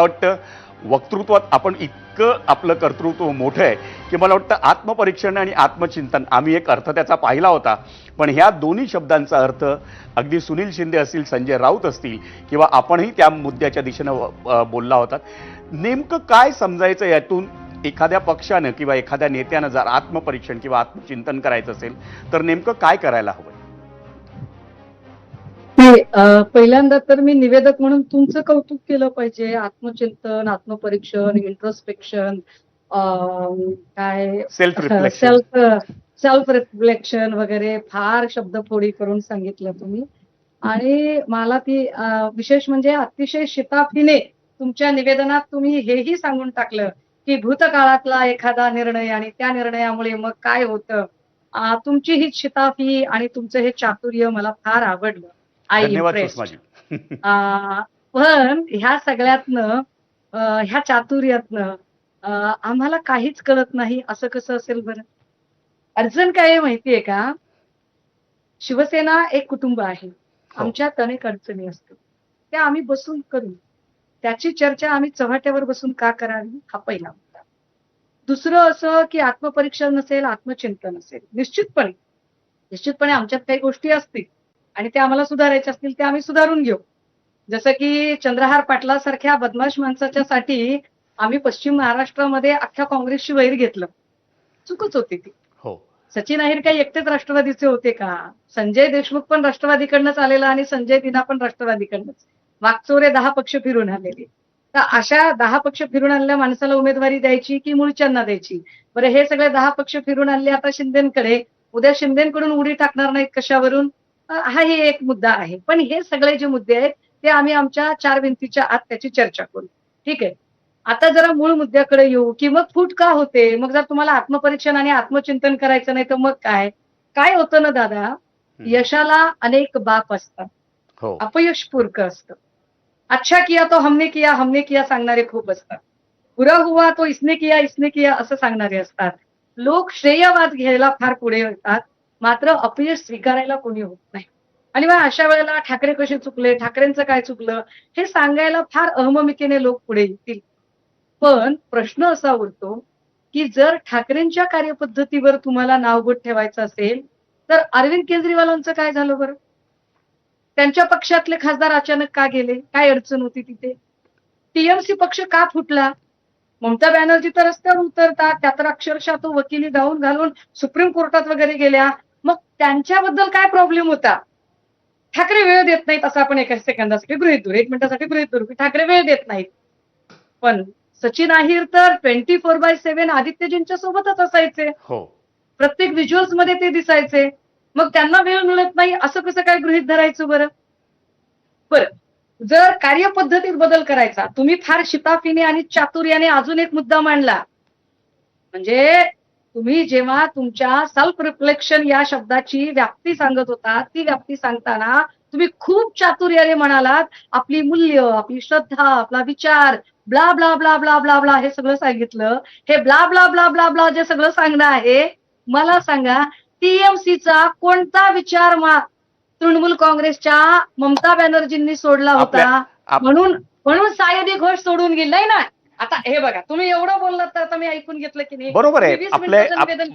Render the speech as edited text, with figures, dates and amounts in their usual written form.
वाटतं वक्तृत्वात आपण इतकं आपलं कर्तृत्व मोठं आहे की मला वाटतं आत्मपरीक्षण आणि आत्मचिंतन आम्ही एक अर्थ त्याचा पाहिला होता. पण ह्या दोन्ही शब्दांचा अर्थ अगदी सुनील शिंदे असतील, संजय राऊत असतील किंवा आपणही त्या मुद्द्याच्या दिशेनं बोलला होता. नेमकं काय समजायचं यातून? एखाद्या पक्षानं किंवा एखाद्या नेत्यानं जर आत्मपरीक्षण किंवा आत्मचिंतन करायचं असेल तर नेमकं काय करायला हवं? पहिल्यांदा तर मी निवेदक म्हणून तुमचं कौतुक केलं पाहिजे. आत्मचिंतन, आत्मपरीक्षण, इंट्रोस्पेक्शन, काय सेल्फ रिफ्लेक्शन. सेल्फ रिफ्लेक्शन वगैरे फार शब्दफोडी करून सांगितलं तुम्ही. आणि मला ती विशेष म्हणजे अतिशय शिताफीने तुमच्या निवेदनात तुम्ही हेही सांगून टाकलं की भूतकाळातला एखादा निर्णय आणि त्या निर्णयामुळे मग काय होतं. तुमची ही शिताफी आणि तुमचं हे चातुर्य मला फार आवडलं. धन्यवाद सुषमाजी. पण ह्या सगळ्यातनं ह्या चातुर्यातनं आम्हाला काहीच कळत नाही असं कसं असेल बरं? अडचण काय आहे माहितीये का? शिवसेना एक कुटुंब आहे. आमच्यात अनेक अडचणी असतात. त्या आम्ही बसून करू. त्याची चर्चा आम्ही चव्हाट्यावर बसून का करावी हा पहिला मुद्दा. दुसरं असं की आत्मपरीक्षण नसेल, आत्मचिंतन असेल. निश्चितपणे आमच्यात काही गोष्टी असतील आणि त्या आम्हाला सुधारायच्या असतील त्या आम्ही सुधारून घेऊ. जसं की चंद्रहार पाटलासारख्या बदमाश माणसाच्यासाठी आम्ही पश्चिम महाराष्ट्रामध्ये अख्ख्या काँग्रेसची वैर घेतलं. चूकच होती ती. हो. सचिन अहिर काही एकटेच राष्ट्रवादीचे होते का? संजय देशमुख पण राष्ट्रवादीकडनंच आलेला आणि संजय दिना पण राष्ट्रवादीकडनंच. वाकचौरे 10 पक्ष फिरून आलेले. तर अशा 10 पक्ष फिरून आलेल्या माणसाला उमेदवारी द्यायची की मूळच्यांना द्यायची? बरं, हे सगळे 10 पक्ष फिरून आले आता शिंदेकडे. उद्या शिंदेकडून उडी टाकणार नाहीत कशावरून? हाही एक मुद्दा आहे. पण हे सगळे जे मुद्दे आहेत ते आम्ही आमच्या 4 भिंतीच्या आत त्याची चर्चा करू. ठीक आहे. आता जरा मूळ मुद्द्याकडे येऊ की मग फूट का होते? मग जर तुम्हाला आत्मपरीक्षण आणि आत्मचिंतन करायचं नाही तर मग काय? काय होतं ना दादा, यशाला अनेक बाप असतात. हो. अपयश पुरकं असतं. अच्छा किया तो हमने किया सांगणारे खूप असतात. बुरा हुआ तो इसने किया असं सांगणारे असतात. लोक श्रेयवाद घ्यायला फार पुढे येतात. मात्र अपयश स्वीकारायला कोणी होत नाही. आणि मग अशा वेळेला ठाकरे कसे चुकले, ठाकरेंचं काय चुकलं हे सांगायला फार अहममिकेने लोक पुढे येतील. पण प्रश्न असा उरतो की जर ठाकरेंच्या कार्यपद्धतीवर तुम्हाला नावबोट ठेवायचं असेल तर अरविंद केजरीवालांचं काय झालं बरं? त्यांच्या पक्षातले खासदार अचानक का गेले? काय अडचण होती तिथे? टीएमसी पक्ष का फुटला? ममता बॅनर्जी तर रस्त्यावर उतरतात, त्या तर अक्षरशः तो वकिली गाऊन घालून सुप्रीम कोर्टात वगैरे गेल्या. मग त्यांच्याबद्दल काय प्रॉब्लेम होता? ठाकरे वेळ देत नाहीत असं आपण एका सेकंदासाठी गृहीत धरू, 1 मिनिटासाठी गृहीत धरू की ठाकरे वेळ देत नाहीत. पण सचिन अहिर तर 24/7 आदित्यजींच्या सोबतच असायचे. हो. प्रत्येक व्हिज्युअल्स मध्ये ते दिसायचे. मग त्यांना वेळ मिळत नाही असं कसं काय गृहीत धरायचं बरं? बरं, जर कार्यपद्धतीत बदल करायचा, तुम्ही फार शिताफीने आणि चातुर्याने अजून एक मुद्दा मांडला. म्हणजे तुम्ही जेव्हा तुमच्या सेल्फ रिफ्लेक्शन या शब्दाची व्याप्ती सांगत होता, ती व्याप्ती सांगताना तुम्ही खूप चातुर्याने म्हणालात, आपली मूल्य, आपली श्रद्धा, आपला विचार, blah blah blah blah blah blah हे सगळं सांगितलं. हे blah blah blah blah blah जे सगळं सांगणं आहे, मला सांगा टीएमसीचा कोणता विचार तृणमूल काँग्रेसच्या ममता बॅनर्जींनी सोडला होता? म्हणून सायदी घोष सोडून गेलाय ना. आता हे बघा, तुम्ही एवढं बोललात तर आता मी ऐकून घेतलं की नाही. बरोबर आहे. 20 मिनिटाचं निवेदन